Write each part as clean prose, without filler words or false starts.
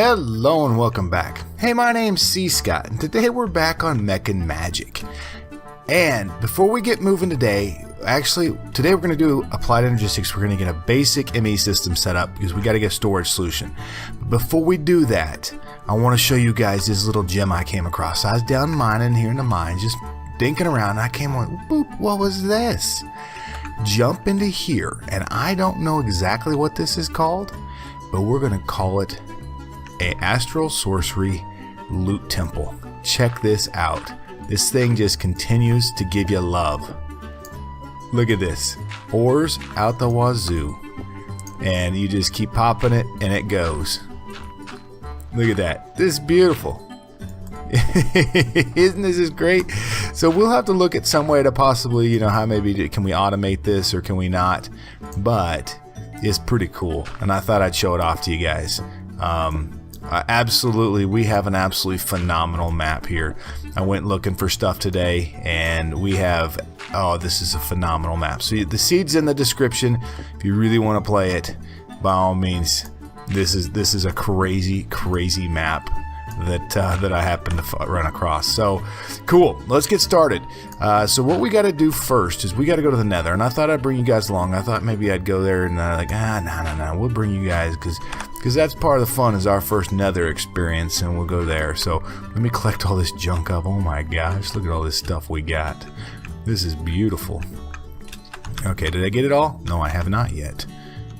Hello and welcome back. Hey, my name's cScot, and today we're back on Mech Magic. And before we get moving today we're going to do Applied Energistics. We're going to get a basic ME system set up because we got to get a storage solution. But before we do that, I want to show you guys this little gem I came across. I was down mining here in the mines, just dinking around, and I came on, boop, what was this? Jump into here, and I don't know exactly what this is called, but we're going to call it a Astral Sorcery Loot Temple. Check this out. This thing just continues to give you love. Look at this. Ores out the wazoo. And you just keep popping it and it goes. Look at that. This is beautiful. Isn't this just great? So we'll have to look at some way to possibly, how maybe can we automate this or can we not? But it's pretty cool. And I thought I'd show it off to you guys. Absolutely, we have an absolutely phenomenal map here. I went looking for stuff today, and we have, this is a phenomenal map. So the seed's in the description. If you really want to play it, by all means, this is a crazy map that I happened to run across. So cool, let's get started. So what we got to do first is we got to go to the Nether, and I thought I'd bring you guys along. I thought maybe I'd go there, and no, we'll bring you guys because that's part of the fun, is our first Nether experience, and we'll go there. So let me collect all this junk up. Oh my gosh, look at all this stuff we got. This is beautiful. Okay, did I get it all? No, I have not yet.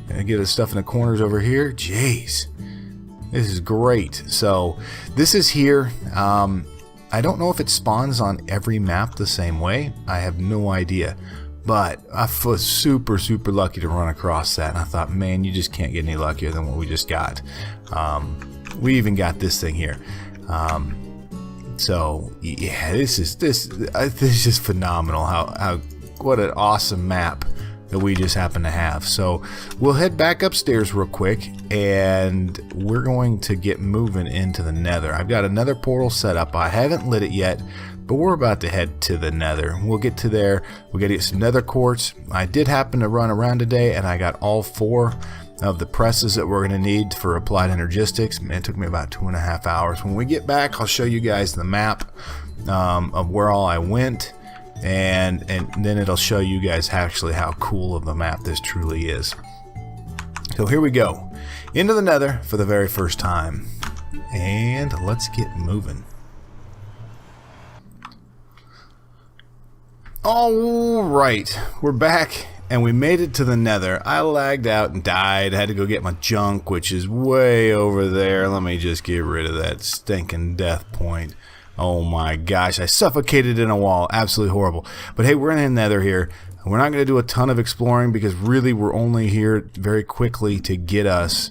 Did I get the stuff in the corners over here? Jeez. This is great. So this is here. I don't know if it spawns on every map the same way. I have no idea. But I was super lucky to run across that. And I thought, man, you just can't get any luckier than what we just got. We even got this thing here. So yeah, this is just phenomenal. What an awesome map that we just happen to have. So we'll head back upstairs real quick, and we're going to get moving into the Nether. I've got another portal set up. I haven't lit it yet, but we're about to head to the Nether. We'll get to there. We got to get some Nether quartz. I did happen to run around today, and I got all 4 of the presses that we're going to need for Applied Energistics. It took me about 2.5 hours. When we get back, I'll show you guys the map of where all I went. And then it'll show you guys actually how cool of a map this truly is. So here we go, into the Nether for the very first time, and let's get moving. Alright, we're back and we made it to the Nether. I lagged out and died. I had to go get my junk, which is way over there. Let me just get rid of that stinking death point. Oh my gosh, I suffocated in a wall. Absolutely horrible. But hey, we're in the Nether here. We're not going to do a ton of exploring because really we're only here very quickly to get us.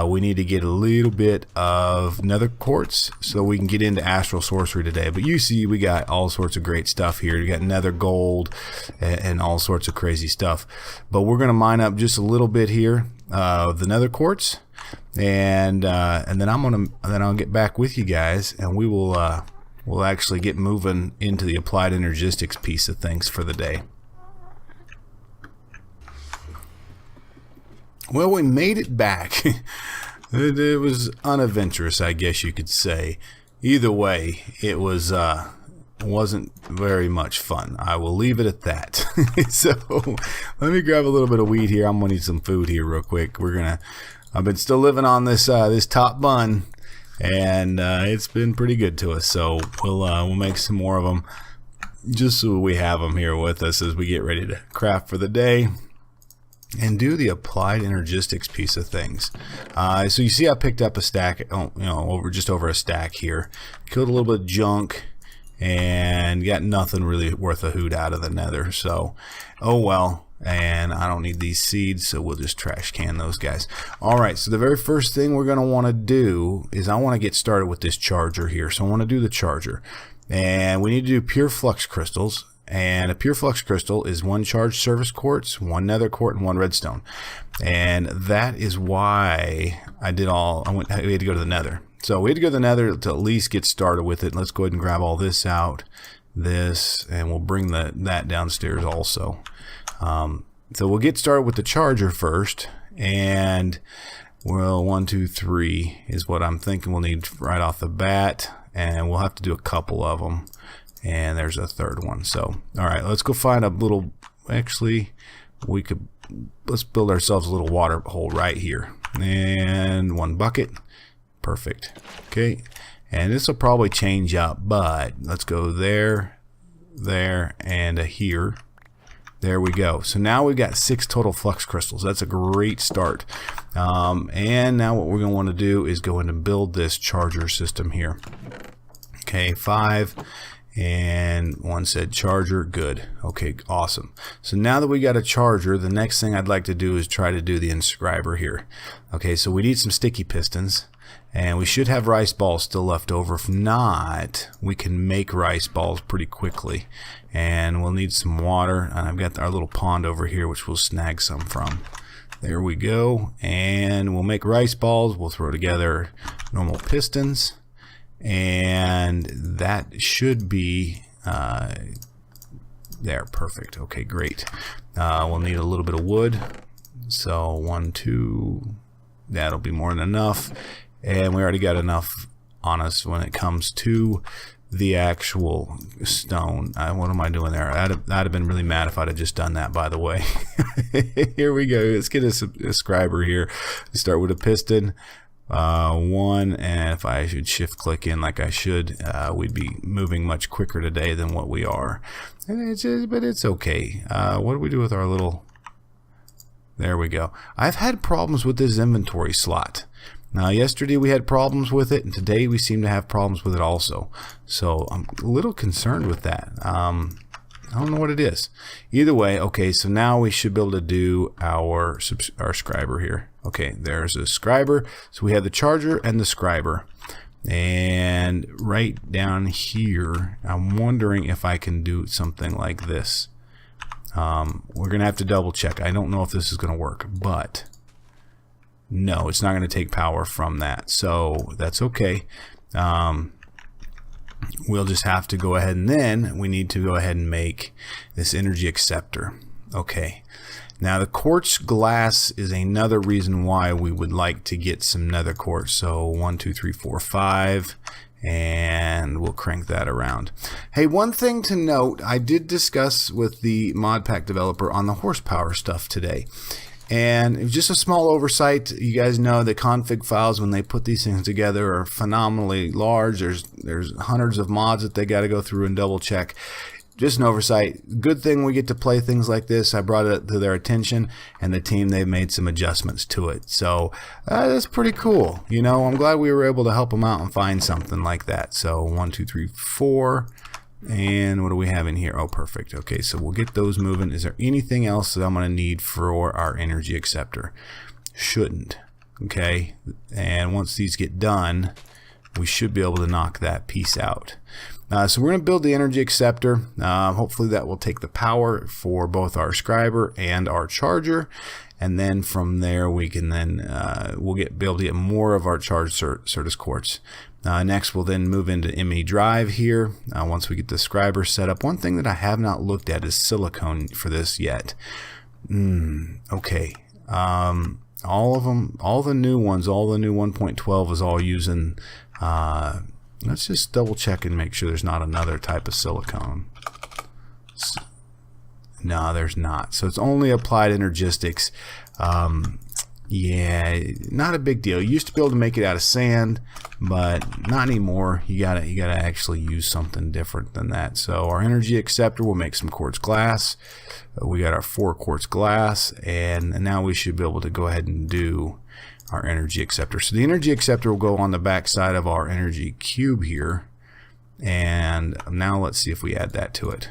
We need to get a little bit of Nether quartz so we can get into Astral Sorcery today. But you see, we got all sorts of great stuff here. We got Nether gold and all sorts of crazy stuff. But we're going to mine up just a little bit here of the Nether quartz. And then I'll get back with you guys, and we'll actually get moving into the Applied Energistics piece of things for the day. Well, we made it back. It was unadventurous, I guess you could say. Either way, it wasn't very much fun. I will leave it at that. So let me grab a little bit of weed here. I'm gonna need some food here real quick. I've been still living on this top bun, and it's been pretty good to us. So we'll make some more of them, just so we have them here with us as we get ready to craft for the day and do the Applied Energistics piece of things. So you see, I picked up a stack, just over a stack here. Killed a little bit of junk and got nothing really worth a hoot out of the Nether. So, oh well. And I don't need these seeds, so we'll just trash can those guys. Alright, so the very first thing we're going to want to do is I want to get started with this charger here. So I want to do the charger. And we need to do pure flux crystals. And a pure flux crystal is 1 charged service quartz, 1 nether quartz, and 1 redstone. And that is why we had to go to the Nether. So we had to go to the Nether to at least get started with it. Let's go ahead and grab all this out, and we'll bring that downstairs also. So we'll get started with the charger first, and Well, 1, 2, 3 is what I'm thinking we'll need right off the bat, and we'll have to do a couple of them. And there's a third one. So, all right, let's go find a little. Actually, let's build ourselves a little water hole right here, and 1 bucket. Perfect. Okay, and this will probably change up, but let's go there, and here. There we go. So now we've got 6 total flux crystals. That's a great start. And now what we're going to want to do is go in and build this charger system here. Okay, 5. And 1 said charger. Good. Okay, awesome. So now that we got a charger, the next thing I'd like to do is try to do the inscriber here. Okay, so we need some sticky pistons. And we should have rice balls still left over. If not, we can make rice balls pretty quickly. And we'll need some water. And I've got our little pond over here, which we'll snag some from. There we go. And we'll make rice balls. We'll throw together normal pistons. And that should be there. Perfect. Okay, great. We'll need a little bit of wood. So 1, 2. That'll be more than enough. And we already got enough on us when it comes to the actual stone. What am I doing there? I'd have been really mad if I'd have just done that, by the way. Here we go. Let's get a scriber here. Start with a piston. 1, and if I should shift click in like I should, we'd be moving much quicker today than what we are. And but it's okay. What do we do with our little... There we go. I've had problems with this inventory slot. Now, yesterday we had problems with it, and today we seem to have problems with it also. So I'm a little concerned with that. I don't know what it is. Either way, okay, so now we should be able to do our scriber here. Okay, there's a scriber. So we have the charger and the scriber. And right down here, I'm wondering if I can do something like this. We're going to have to double check. I don't know if this is going to work, but... No, it's not going to take power from that, so that's okay. We'll just have to go ahead, and then we need to go ahead and make this energy acceptor. Okay, now the quartz glass is another reason why we would like to get some nether quartz. So 1, 2, 3, 4, 5, and we'll crank that around. Hey, one thing to note, I did discuss with the mod pack developer on the horsepower stuff today. And it was just a small oversight. You guys know the config files, when they put these things together, are phenomenally large. There's hundreds of mods that they got to go through and double check. Just an oversight. Good thing we get to play things like this. I brought it to their attention, and the team, they've made some adjustments to it. So that's pretty cool. You know, I'm glad we were able to help them out and find something like that. So 1, 2, 3, 4. And what do we have in here? Oh, perfect. Okay, so we'll get those moving. Is there anything else that I'm going to need for our energy acceptor? Shouldn't. Okay, and once these get done, we should be able to knock that piece out. So we're going to build the energy acceptor. Hopefully that will take the power for both our scriber and our charger. And then from there we can then be able to get more of our charged Certus quartz. Next we'll then move into ME drive here. Once we get the scriber set up. One thing that I have not looked at is silicone for this yet. Okay. All of them, all the new ones, all the new 1.12 is all using. Let's just double check and make sure there's not another type of silicone. No, there's not. So it's only Applied Energistics. Yeah, not a big deal. You used to be able to make it out of sand, but not anymore. You gotta actually use something different than that. So our energy acceptor will make some quartz glass. We got our 4 quartz glass, and now we should be able to go ahead and do our energy acceptor. So the energy acceptor will go on the back side of our energy cube here, and now let's see if we add that to it.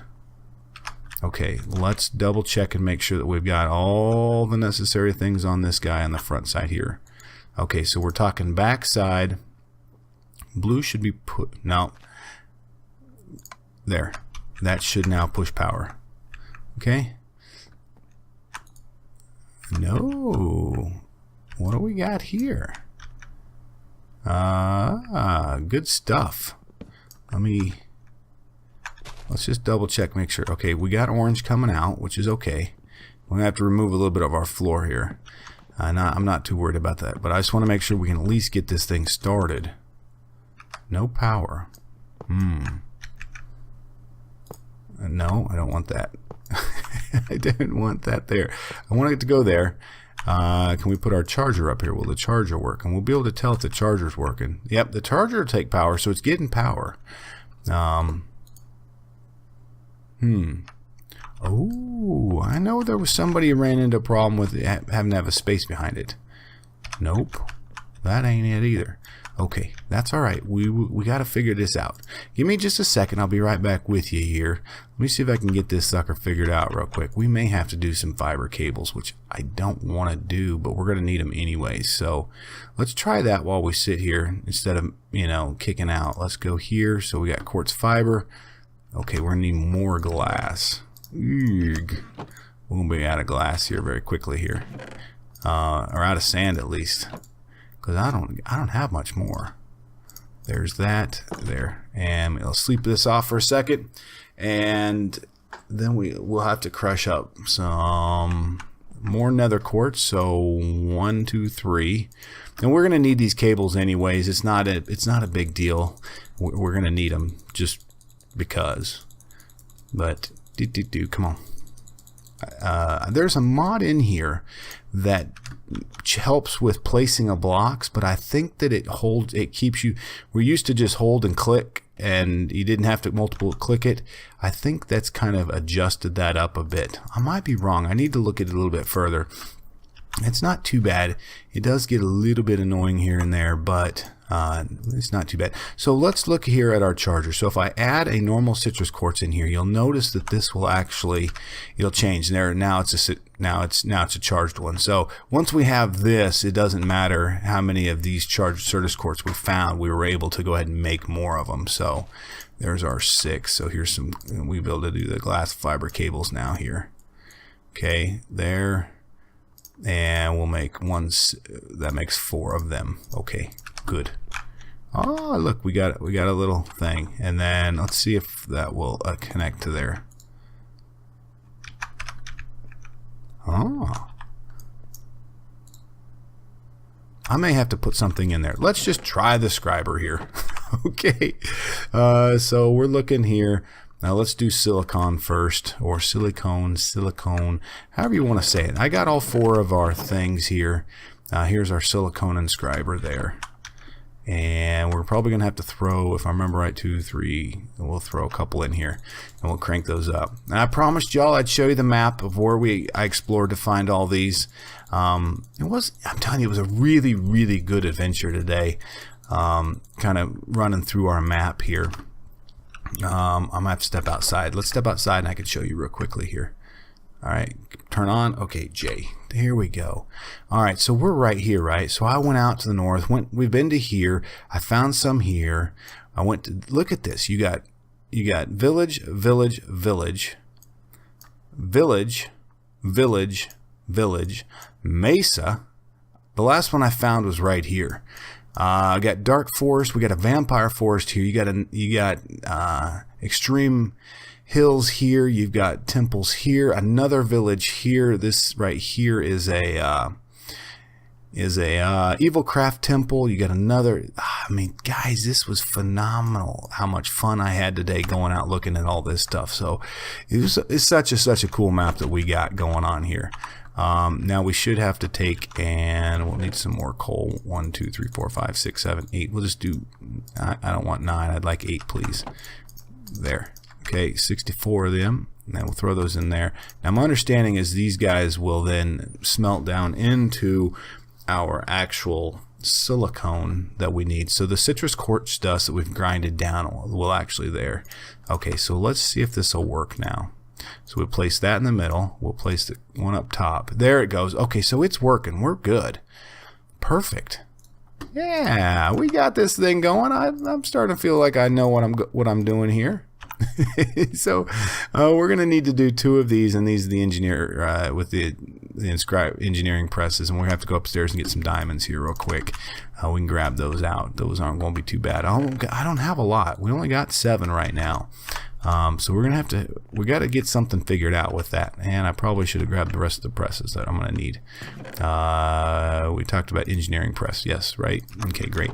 Okay, let's double check and make sure that we've got all the necessary things on this guy on the front side here. Okay, so we're talking back side. Blue should be put, no. There, that should now push power. Okay. No, what do we got here? Good stuff. Let's just double check, make sure. Okay, we got orange coming out, which is okay. We're gonna have to remove a little bit of our floor here. I'm not too worried about that, but I just want to make sure we can at least get this thing started. No power. No, I don't want that. I didn't want that there. I want it to go there. Can we put our charger up here? Will the charger work? And we'll be able to tell if the charger's working. Yep, the charger will take power, so it's getting power. Oh, I know there was somebody who ran into a problem with having to have a space behind it. Nope, that ain't it either. Okay, that's all right. We got to figure this out. Give me just a second. I'll be right back with you here. Let me see if I can get this sucker figured out real quick. We may have to do some fiber cables, which I don't want to do, but we're going to need them anyway. So let's try that while we sit here instead of, you know, kicking out. Let's go here. So we got quartz fiber. Okay, we're going to need more glass. Eeg. We'll be out of glass here very quickly here. Or out of sand at least. Because I don't have much more. There's that there, and we'll sleep this off for a second, and then we'll have to crush up some more nether quartz. So 1, 2, 3, and we're gonna need these cables anyways. It's not a big deal. We're gonna need them just because. But come on. There's a mod in here that helps with placing of blocks, but I think that it keeps you. We're used to just hold and click, and you didn't have to multiple click it. I think that's kind of adjusted that up a bit. I might be wrong. I need to look at it a little bit further. It's not too bad. It does get a little bit annoying here and there, but it's not too bad. So let's look here at our charger. So if I add a normal citrus quartz in here, you'll notice that this will actually, it'll change. There now it's a charged one. So once we have this, it doesn't matter how many of these charged citrus quartz we found. We were able to go ahead and make more of them. So there's our 6. So here's some. We'll be able to do the glass fiber cables now here. Okay, there. And we'll make that makes 4 of them. Okay, good. Oh, look, we got a little thing, and then let's see if that will connect to there. Oh, I may have to put something in there. Let's just try the scriber here. Okay, so we're looking here. Now let's do silicon first, or silicone, however you want to say it. I got all 4 of our things here. Here's our silicone inscriber there. And we're probably going to have to throw, if I remember right, 2, 3, and we'll throw a couple in here, and we'll crank those up. And I promised y'all I'd show you the map of where I explored to find all these. I'm telling you, it was a really, really good adventure today. Kind of running through our map here. I'm going to have to step outside. Let's step outside and I can show you real quickly here. Alright, turn on. Okay, J. Here we go. Alright, so we're right here, right? So I went out to the north. We've been to here. I found some here. I went to, look at this. You got village, village, village, village, village, village, mesa. The last one I found was right here. I got dark forest. We got a vampire forest here. You got extreme hills here. You've got temples here. Another village here. This right here is a evil craft temple. You got another. I mean, guys, this was phenomenal. How much fun I had today going out looking at all this stuff. So it's such a cool map that we got going on here. Now we should have to take, and we'll need some more coal. 1, 2, 3, 4, 5, 6, 7, 8. We'll just do, I don't want 9. I'd like 8, please. There. Okay, 64 of them. And then we'll throw those in there. Now my understanding is these guys will then smelt down into our actual silicone that we need. So the citrus quartz dust that we've grinded down will actually there. Okay, so let's see if this will work now. So we'll place that in the middle. We'll place the one up top. There it goes. Okay, so it's working. We're good. Perfect. Yeah, we got this thing going. I'm starting to feel like I know what I'm doing here. So we're gonna need to do 2 of these, and these are the engineer with the engineering presses, and we're gonna have to go upstairs and get some diamonds here real quick. We can grab those out. Those aren't gonna be too bad. I don't have a lot. We only got 7 right now. So we're gonna we got to get something figured out with that. And I probably should have grabbed the rest of the presses that I'm gonna need. We talked about engineering press. Yes, right. Okay, great.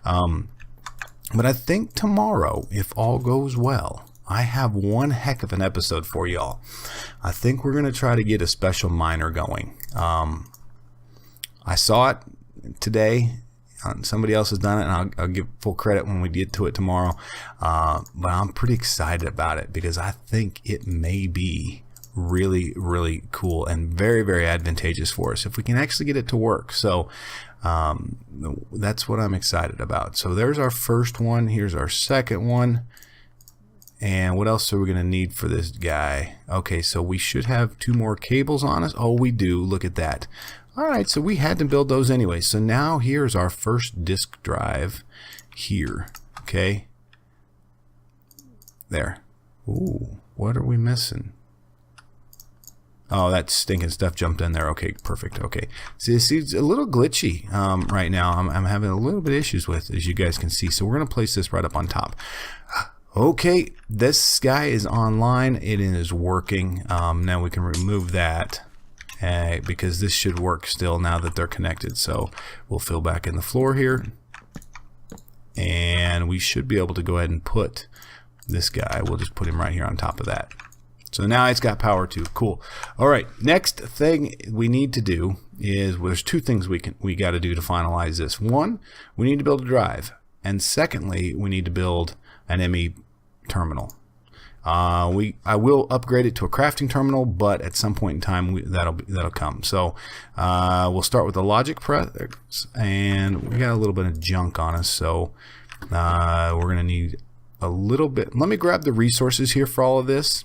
But I think tomorrow, if all goes well, I have one heck of an episode for y'all. I think we're gonna try to get a special miner going. I saw it today. Somebody else has done it, and I'll give full credit when we get to it tomorrow. But I'm pretty excited about it because I think it may be really, really cool and very, very advantageous for us if we can actually get it to work. So that's what I'm excited about. So there's our first one. Here's our second one. And what else are we going to need for this guy? Okay, so we should have 2 more cables on us. Oh, we do. Look at that. All right, so we had to build those anyway. So now here's our first disk drive here. Okay. There. Ooh, what are we missing? Oh, that stinking stuff jumped in there. Okay, perfect. Okay. See, it's a little glitchy right now. I'm having a little bit of issues with, as you guys can see. So we're going to place this right up on top. Okay, this guy is online. It is working. Now we can remove that. Because this should work still now that they're connected. So we'll fill back in the floor here, and we should be able to go ahead and put this guy, we'll just put him right here on top of that. So now it's got power too. Cool. All right, next thing we need to do is, well, there's 2 things we got to do to finalize this. One, we need to build a drive, and secondly, we need to build an ME terminal. I will upgrade it to a crafting terminal, but at some point in time that'll come. So we'll start with the logic press, and we got a little bit of junk on us, so we're gonna need a little bit. Let me grab the resources here for all of this,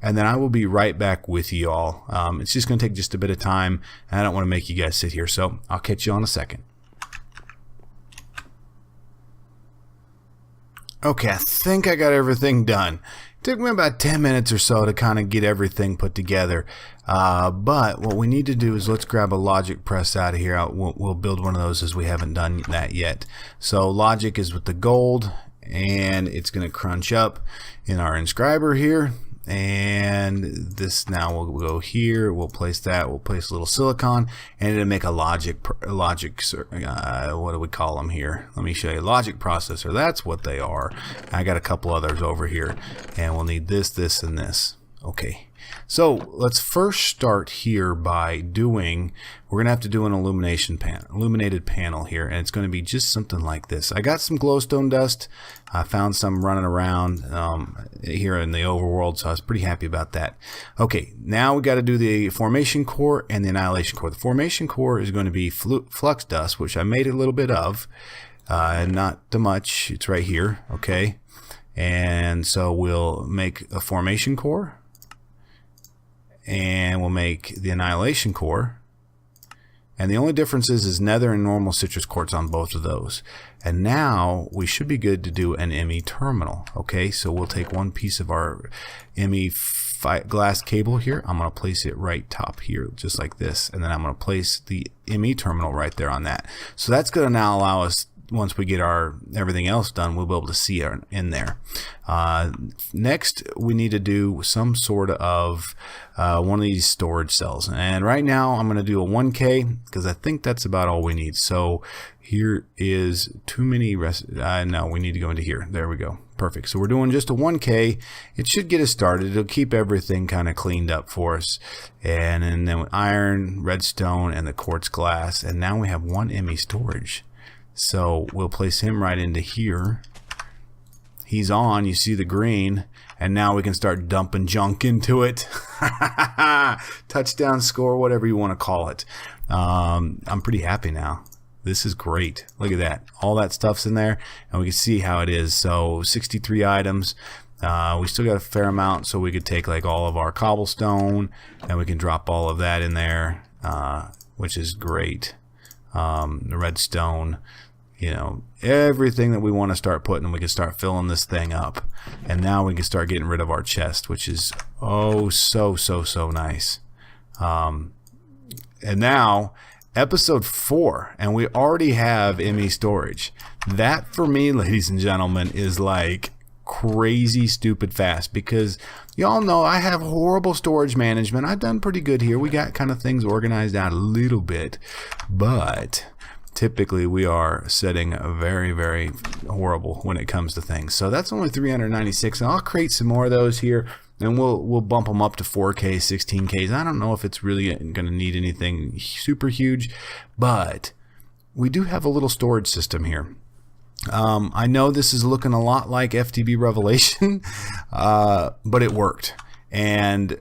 and then I will be right back with you all. It's just gonna take just a bit of time, and I don't want to make you guys sit here, so I'll catch you on a second. Okay, I think I got everything done. Took me about 10 minutes or so to kind of get everything put together. But what we need to do is let's grab a logic press out of here. We'll build one of those as we haven't done that yet. So logic is with the gold, and it's going to crunch up in our inscriber here. And this now will go here. We'll place that. We'll place a little silicon, and it'll make a logic. What do we call them here? Let me show you. Logic processor. That's what they are. I got a couple others over here, and we'll need this, this, and this. Okay. So let's first start here by doing. We're gonna have to do an illuminated panel here, and it's going to be just something like this. I got some glowstone dust. I found some running around here in the overworld, so I was pretty happy about that. Okay, now we got to do the formation core and the annihilation core. The formation core is going to be flux dust, which I made a little bit of, not too much. It's right here. Okay, and so we'll make a formation core, and we'll make the annihilation core. And the only difference is nether and normal citrus quartz on both of those. And now we should be good to do an ME terminal. Okay, so we'll take one piece of our ME glass cable here. I'm going to place it right top here, just like this. And then I'm going to place the ME terminal right there on that. So that's going to now allow us, once we get our everything else done, we'll be able to see it in there. Next, we need to do some sort of one of these storage cells. And right now, I'm going to do a 1K because I think that's about all we need. So here is too many. No, we need to go into here. There we go. Perfect. So we're doing just a 1K. It should get us started. It'll keep everything kind of cleaned up for us. And then with iron, redstone, and the quartz glass. And now we have 1 ME storage. So we'll place him right into here. He's on, you see the green, and now we can start dumping junk into it. Touchdown score, whatever you want to call it. I'm pretty happy now. This is great. Look at that. All that stuff's in there, and we can see how it is. So 63 items. We still got a fair amount, so we could take like all of our cobblestone, and we can drop all of that in there, which is great. The redstone, you know, everything that we want to start putting, we can start filling this thing up. And now we can start getting rid of our chest, which is oh so nice. And now episode 4, and we already have ME storage. That for me, ladies and gentlemen, is like crazy stupid fast, because y'all know I have horrible storage management. I've done pretty good here. We got kind of things organized out a little bit, but typically we are setting a very, very horrible when it comes to things. So that's only 396, and I'll create some more of those here, and we'll bump them up to 4K, 16Ks. I don't know if it's really going to need anything super huge, but we do have a little storage system here. I know this is looking a lot like FTB Revelation, but it worked. And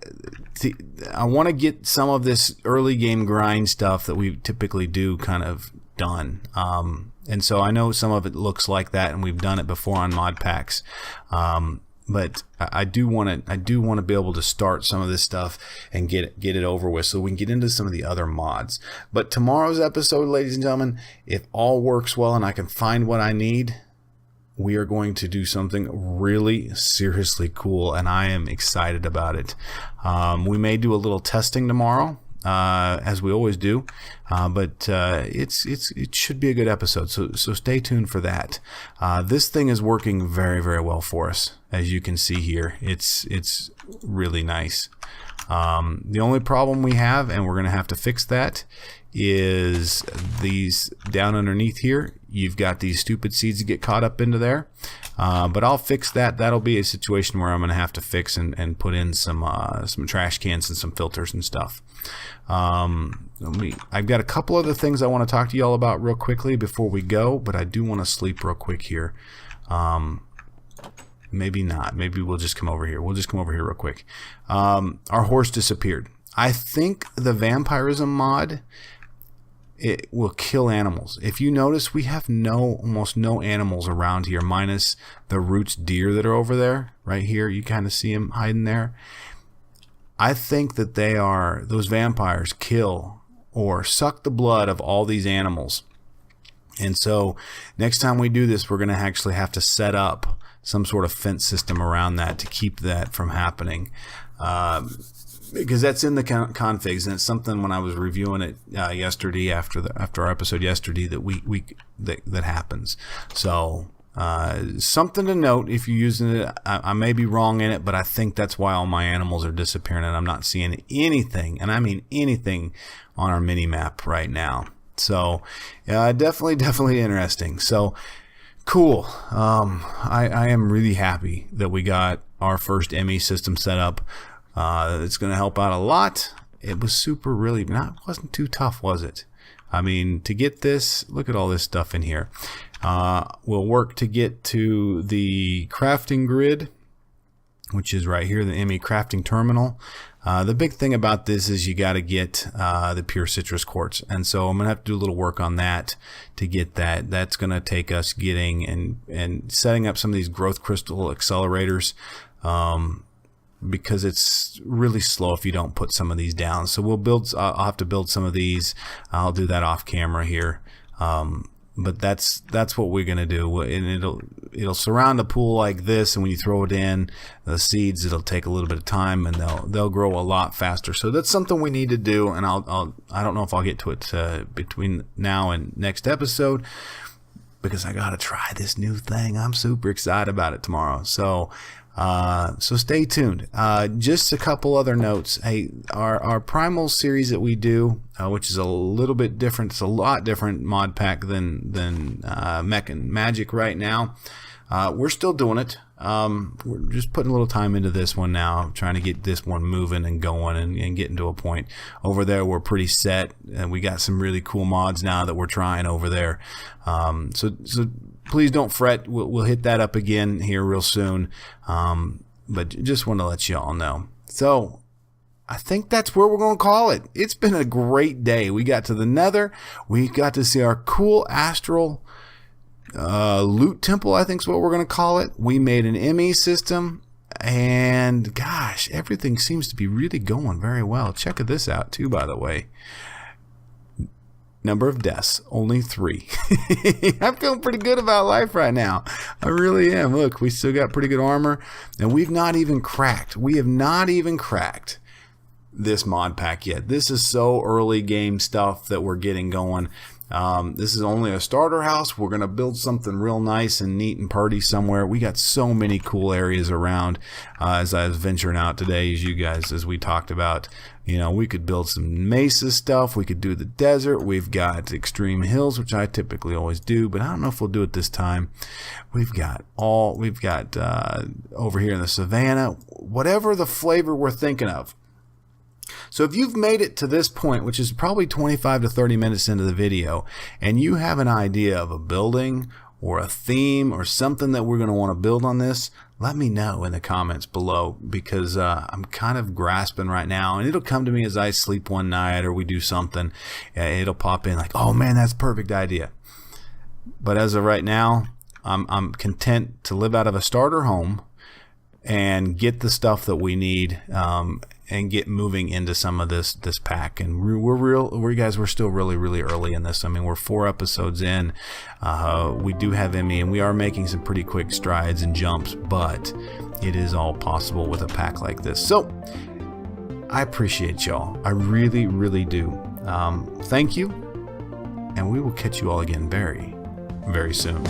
I want to get some of this early game grind stuff that we typically do kind of done. And so I know some of it looks like that, and we've done it before on mod packs. But I do want to be able to start some of this stuff and get it over with, so we can get into some of the other mods. But tomorrow's episode, ladies and gentlemen, if all works well and I can find what I need, we are going to do something really seriously cool, and I am excited about it. We may do a little testing tomorrow, as we always do, but it should be a good episode, so stay tuned for that. This thing is working very, very well for us, as you can see here. It's really nice. The only problem we have, and we're gonna have to fix that, is these down underneath here. You've got these stupid seeds that get caught up into there, but I'll fix that. That'll be a situation where I'm gonna have to fix and put in some trash cans and some filters and stuff. I've got a couple other things I want to talk to y'all about real quickly before we go, but I do want to sleep real quick here. Maybe not. Maybe we'll just come over here. We'll just come over here real quick. Our horse disappeared. I think the vampirism mod, it will kill animals. If you notice, we have almost no animals around here, minus the roots deer that are over there. Right here, you kind of see them hiding there. I think that those vampires kill or suck the blood of all these animals. And so next time we do this, we're going to actually have to set up some sort of fence system around that to keep that from happening. Because that's in the configs, and it's something when I was reviewing it yesterday after our episode yesterday that happens. So something to note if you're using it. I may be wrong in it, but I think that's why all my animals are disappearing, and I'm not seeing anything, and I mean anything, on our mini map right now. So definitely interesting. So cool. I am really happy that we got our first ME system set up. It's going to help out a lot. It was wasn't too tough, was it? I mean, to get this, look at all this stuff in here. We'll work to get to the crafting grid, which is right here, the ME crafting terminal. The big thing about this is you got to get the pure citrus quartz, and so I'm gonna have to do a little work on that to get that. That's gonna take us getting and setting up some of these growth crystal accelerators, because it's really slow if you don't put some of these down. So I'll have to build some of these. I'll do that off camera here. But that's what we're gonna do, and it'll surround a pool like this, and when you throw it in the seeds, it'll take a little bit of time, and they'll grow a lot faster. So that's something we need to do, and I don't know if I'll get to it between now and next episode, because I gotta try this new thing. I'm super excited about it tomorrow. So stay tuned. Just a couple other notes. Hey, our primal series that we do, which is a little bit different, it's a lot different mod pack than Mech Magic right now. We're still doing it. We're just putting a little time into this one now, trying to get this one moving and going and getting to a point. Over there, we're pretty set, and we got some really cool mods now that we're trying over there. So please don't fret. We'll hit that up again here real soon. But just want to let you all know. So I think that's where we're going to call it. It's been a great day. We got to the Nether. We got to see our cool Astral Loot Temple, I think is what we're going to call it. We made an ME system, and gosh, everything seems to be really going very well. Check this out too, by the way. Number of deaths, only 3. I'm feeling pretty good about life right now. I really am. Look, we still got pretty good armor, and we have not even cracked this mod pack yet. This is so early game stuff that we're getting going. This is only a starter house. We're going to build something real nice and neat and pretty somewhere. We got so many cool areas around as I was venturing out today, as we talked about. You know, we could build some mesa stuff. We could do the desert. We've got extreme hills, which I typically always do, but I don't know if we'll do it this time. We've got over here in the savannah, whatever the flavor we're thinking of. So if you've made it to this point, which is probably 25 to 30 minutes into the video, and you have an idea of a building or a theme or something that we're going to want to build on this, let me know in the comments below, because I'm kind of grasping right now, and it'll come to me as I sleep one night or we do something. It'll pop in like, oh man, that's a perfect idea. But as of right now, I'm content to live out of a starter home and get the stuff that we need, and get moving into some of this pack. And we're still really early in this. I mean, we're 4 episodes in. We do have Emmy, and we are making some pretty quick strides and jumps, but it is all possible with a pack like this. So I appreciate y'all. I really do. Thank you, and we will catch you all again very soon.